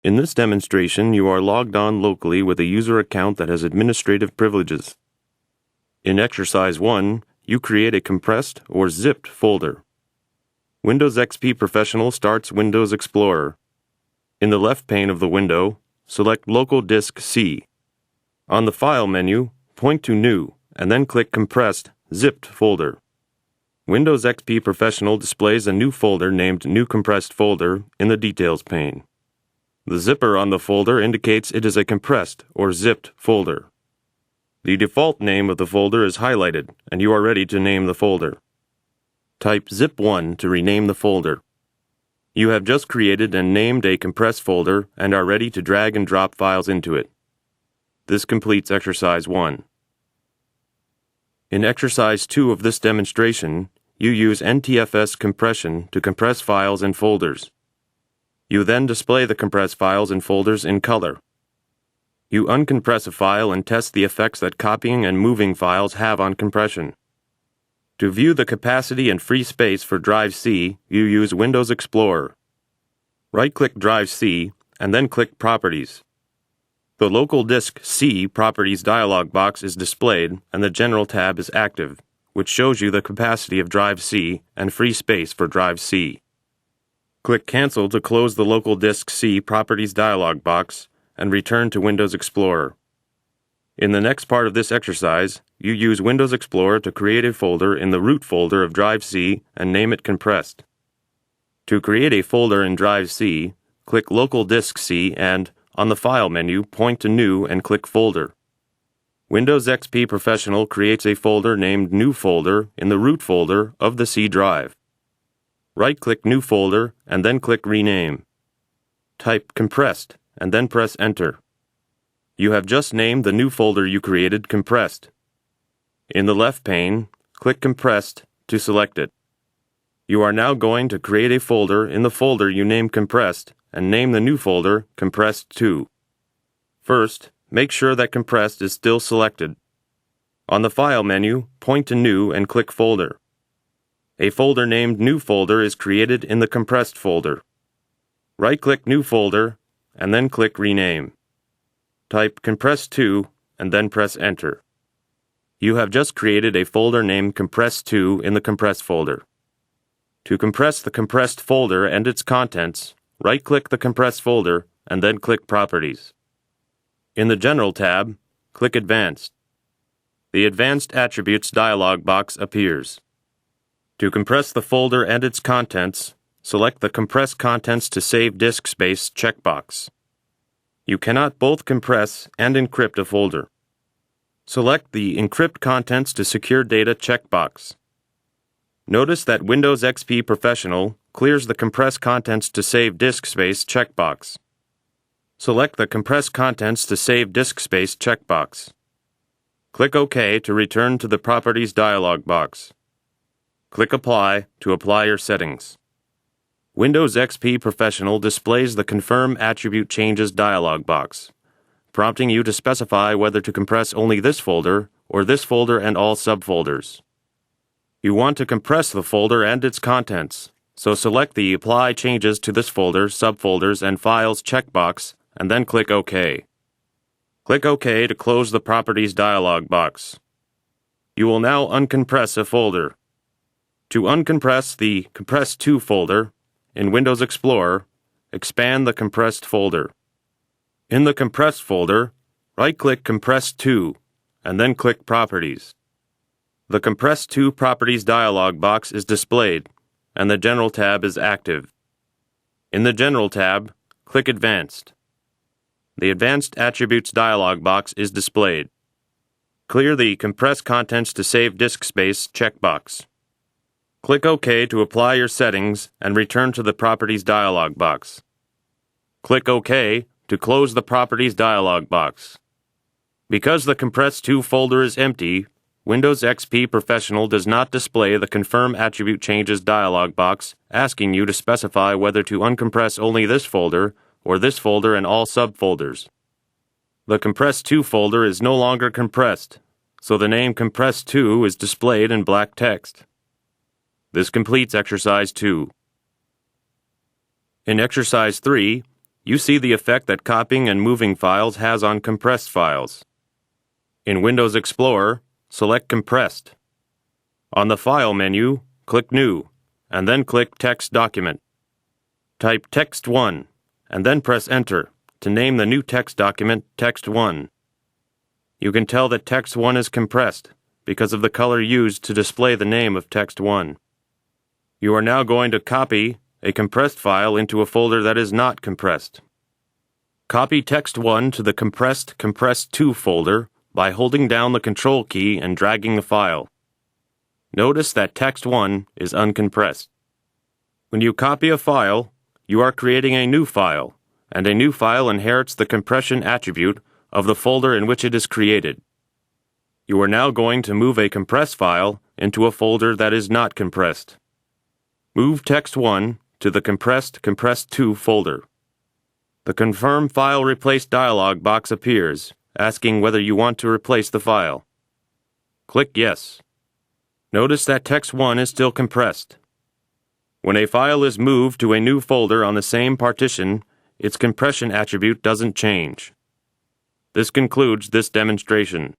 In this demonstration, you are logged on locally with a user account that has administrative privileges. In Exercise 1, you create a compressed or zipped folder. Windows XP Professional starts Windows Explorer. In the left pane of the window, select Local Disk C. On the File menu, point to New, and then click Compressed, Zipped Folder. Windows XP Professional displays a new folder named New Compressed Folder in the Details pane. The zipper on the folder indicates it is a compressed or zipped folder. The default name of the folder is highlighted, and you are ready to name the folder. Type zip1 to rename the folder. You have just created and named a compressed folder and are ready to drag and drop files into it. This completes Exercise 1. In Exercise 2 of this demonstration, you use NTFS compression to compress files and folders. You then display the compressed files and folders in color. You uncompress a file and test the effects that copying and moving files have on compression. To view the capacity and free space for Drive C, you use Windows Explorer. Right-click Drive C and then click Properties. The Local Disk C Properties dialog box is displayed and the General tab is active, which shows you the capacity of Drive C and free space for Drive C. Click Cancel to close the Local Disk C Properties dialog box and return to Windows Explorer. In the next part of this exercise, you use Windows Explorer to create a folder in the root folder of Drive C and name it Compressed. To create a folder in Drive C, click Local Disk C and, on the File menu, point to New and click Folder. Windows XP Professional creates a folder named New Folder in the root folder of the C drive. Right-click New Folder and then click Rename. Type Compressed and then press Enter. You have just named the new folder you created Compressed. In the left pane, click Compressed to select it. You are now going to create a folder in the folder you named Compressed and name the new folder Compressed 2. First, make sure that Compressed is still selected. On the File menu, point to New and click Folder. A folder named New Folder is created in the Compressed folder. Right-click New Folder and then click Rename. Type Compressed 2 and then press Enter. You have just created a folder named Compressed 2 in the Compressed folder. To compress the compressed folder and its contents, right-click the compressed folder and then click Properties. In the General tab, click Advanced. The Advanced Attributes dialog box appears. To compress the folder and its contents, select the Compress Contents to Save Disk Space checkbox. You cannot both compress and encrypt a folder. Select the Encrypt Contents to Secure Data checkbox. Notice that Windows XP Professional clears the Compress Contents to Save Disk Space checkbox. Select the Compress Contents to Save Disk Space checkbox. Click OK to return to the Properties dialog box. Click Apply to apply your settings. Windows XP Professional displays the Confirm Attribute Changes dialog box, prompting you to specify whether to compress only this folder or this folder and all subfolders. You want to compress the folder and its contents, so select the Apply Changes to this folder, subfolders, and files checkbox and then click OK. Click OK to close the Properties dialog box. You will now uncompress a folder. To uncompress the Compressed 2 folder, in Windows Explorer, expand the Compressed folder. In the Compressed folder, right-click Compressed 2, and then click Properties. The Compressed 2 Properties dialog box is displayed, and the General tab is active. In the General tab, click Advanced. The Advanced Attributes dialog box is displayed. Clear the Compress Contents to Save Disk Space checkbox. Click OK to apply your settings and return to the Properties dialog box. Click OK to close the Properties dialog box. Because the Compressed 2 folder is empty, Windows XP Professional does not display the Confirm Attribute Changes dialog box asking you to specify whether to uncompress only this folder or this folder and all subfolders. The Compressed 2 folder is no longer compressed, so the name Compressed 2 is displayed in black text. This completes Exercise 2. In Exercise 3, you see the effect that copying and moving files has on compressed files. In Windows Explorer, select Compressed. On the File menu, click New, and then click Text Document. Type Text1, and then press Enter to name the new text document Text1. You can tell that Text1 is compressed because of the color used to display the name of Text1. You are now going to copy a compressed file into a folder that is not compressed. Copy Text1 to the compressed Compressed2 folder by holding down the Control key and dragging the file. Notice that Text1 is uncompressed. When you copy a file, you are creating a new file, and a new file inherits the compression attribute of the folder in which it is created. You are now going to move a compressed file into a folder that is not compressed. Move Text1 to the compressed Compressed2 folder. The Confirm File Replace dialog box appears, asking whether you want to replace the file. Click Yes. Notice that Text1 is still compressed. When a file is moved to a new folder on the same partition, its compression attribute doesn't change. This concludes this demonstration.